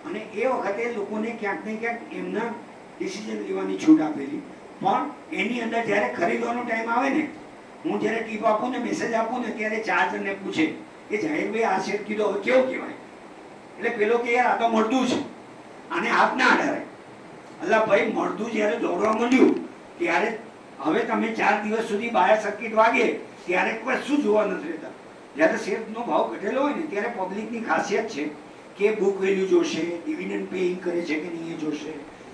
અને એ વખતે લોકોને ક્યાંક ને ક્યાંક એમના ડિસિઝન લેવાની છૂટ આપેલી, પણ એની અંદર જ્યારે ખરીદવાનો ટાઈમ આવે ને, હું જ્યારે ટીપ આપું ને, મેસેજ આપું ને, ત્યારે 4 જણને પૂછે કે જાહેરભાઈ આ શેર કીધો હવે કેવું કહેવાય? એટલે પેલો કે યાર આ તો મળતું છે, આને હાથ ના અડાડે. એટલે ભાઈ મળતું જ્યારે દોડવા માંડ્યું ત્યારે હવે તમે 4 દિવસ સુધી બાયર સર્કિટ વાગે ત્યારે કશું જોવા નથી રહેતા. જ્યારે શેરનો ભાવ ઘટેલો હોય ને ત્યારે પબ્લિકની ખાસિયત છે કે બુક વેલ્યુ જોશે, ડિવિડન્ડ પેઇંગ કરે છે કે નહીં એ જોશે,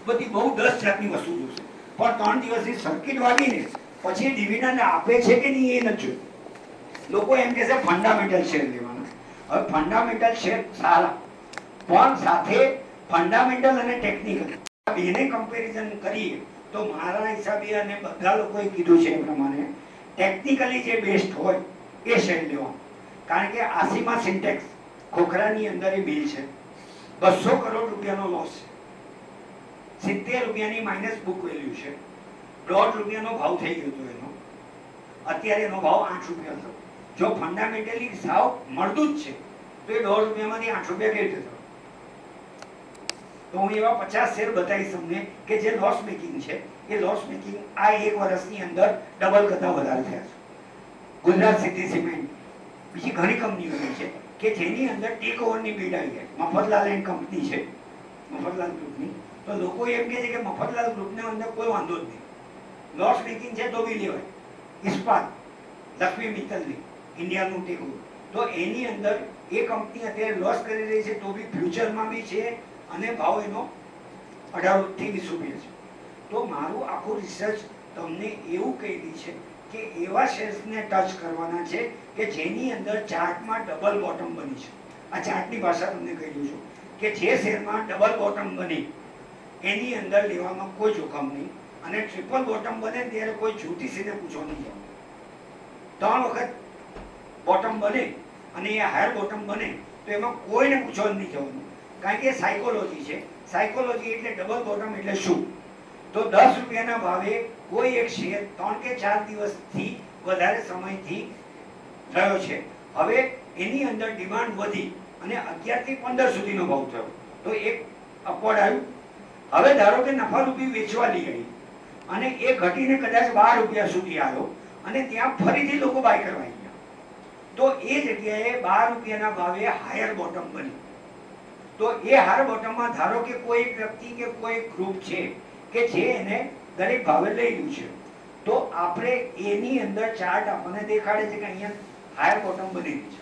બધી બહુ 10 જાતની વસ્તુ જોશે. પણ 3 દિવસની સર્કિટ વાગીને પછી ડિવિડન્ડ આપે છે કે નહીં એ નથી જોયું. લોકો એમ કહે છે ફંડામેન્ટલ શેર લેવાના. હવે ફંડામેન્ટલ શેર સારા, પણ સાથે ફંડામેન્ટલ અને ટેકનિકલ એને કમ્પેરિઝન કરીએ તો મારા હિસાબે અને બધા લોકોએ કીધું છે એ પ્રમાણે ટેકનિકલી જે બેસ્ટ હોય એ શેર લેવાનું. કારણ કે આસીમા સિન્ટેક્સ ખોખરાની અંદર એ બિલ છે, 200 કરોડ રૂપિયાનો લોસ છે, 70 રૂપિયાની માઇનસ બુક વેલ્યુ છે, ₹1.5 ભાવ થઈ ગયો હતો એનો, અત્યારે એનો ભાવ 8 રૂપિયા થયો. જો ફંડામેન્ટલી સાવ મળતું જ છે તો એ ₹1.5માંથી 8 રૂપિયા કેવી રીતે થયો? તો હું એવા 50 શેર બતાવીશ તમને કે જે લોસ મેકિંગ છે. એ લોસ મેકિંગ આ 1 વર્ષની અંદર ડબલ કરતા વધારે થયા છે. ગુજરાત સિટી સિમેન્ટ, બીજી ઘણી કંપનીઓ છે કે જેની અંદર ટેક ઓવરની બીડ આવી છે. મફતલાલ એન્ડ કંપની છે, મફતલાલ ગ્રુપની. તો લોકો એમ કહે છે કે મફતલાલ ગ્રુપને અંદર કોઈ વાંધો જ નહીં, લોસ મેકિંગ છે તો બી લેવાય. ઇસ્પાત, લક્ષ્મી મિત્તલની, ઇન્ડિયાનું ટેક ઓવર, તો એની અંદર એ કંપની અત્યારે લોસ કરી રહી છે તો બી ફ્યુચરમાં બી છે અને ભાવ એનો 18 થી 20 રૂપિયા છે. તો મારું આખું રિસર્ચ તમને એવું કહી રહી છે કે એવા શેર્સને ટચ કરવાના છે કે જેની અંદર ચાર્ટમાં ડબલ બોટમ બની છે. આ ચાર્ટની ભાષા તમને કહી દઉં છું કે જે શેરમાં ડબલ બોટમ બની એની અંદર લેવામાં કોઈ જોખમ નહીં, અને ટ્રિપલ બોટમ બને ત્યારે કોઈ જ્યોતિષીને પૂછવા નહીં જવાનું. 3 વખત બોટમ બને અને એ હાયર બોટમ બને તો એમાં કોઈને પૂછવા નહીં જવાનું, કારણ કે સાયકોલોજી છે. સાયકોલોજી એટલે ડબલ બોટમ એટલે શું? તો 10 રૂપિયાના ભાવે કોઈ એક શેર 3 કે 4 દિવસથી વધારે સમયથી થયો છે. હવે એની અંદર ડિમાન્ડ વધી અને 11 થી 15 સુધીનો ભાવ થયો તો એક અપવર્ડ આવ્યું. હવે ધારો કે નફારૂપી વેચવા લઈ આવી અને એ ઘટીને કદાચ 12 રૂપિયા સુધી આવ્યો અને ત્યાં ફરીથી લોકો બાય કરવા ગયા, તો એ જગ્યાએ 12 રૂપિયાના ભાવે હાયર બોટમ બની. તો એ હાયર બોટમમાં ધારો કે કોઈ એક વ્યક્તિ કે કોઈ ગ્રુપ છે કે જે એને દરેક ભાવે લઈ રહ્યું છે, તો આપણે એની અંદર ચાર્ટ આપણને દેખાડે છે કે અહીંયા હાયર બોટમ બની રહી છે.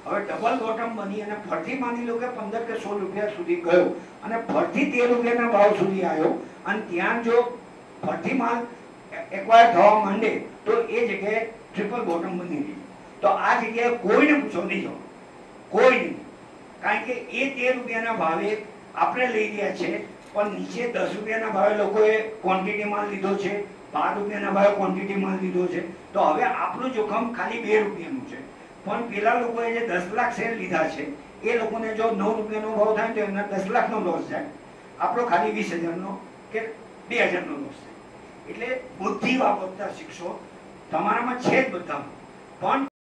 હવે ડબલ બોટમ બની અને ફરતી માની લો કે 15 કે 16 રૂપિયા સુધી ગયો અને ફરતી 13 રૂપિયાના ભાવ સુધી આવ્યો અને ત્યાં જો ફરતી માલ એક્વાયર થવા માંડે તો એ જગ્યાએ ટ્રિપલ બોટમ બની રહી. તો આ જગ્યાએ કોઈને પૂછો નહીં જવાનું, કોઈ નહીં, કારણ કે એ 13 રૂપિયાના ભાવે આપણે લઈ રહ્યા છે પણ નીચે 10 રૂપિયાના ભાવે લોકોએ ક્વોન્ટિટી માલ લીધો છે, 12 રૂપિયાના ભાવે ક્વોન્ટિટી માલ લીધો છે. તો હવે આપણું જોખમ ખાલી 2 રૂપિયાનું છે, પણ પેલા લોકોએ જે 10 લાખ શેર લીધા છે એ લોકોને જો 9 રૂપિયાનો ભાવ થાય તો એમના 10 લાખનો લોસ જાય, આપણો ખાલી 20,000નો કે 2,000નો લોસ થાય. એટલે બુદ્ધિ વાપરતા શીખશો, તમારામાં છે જ બધામાં, પણ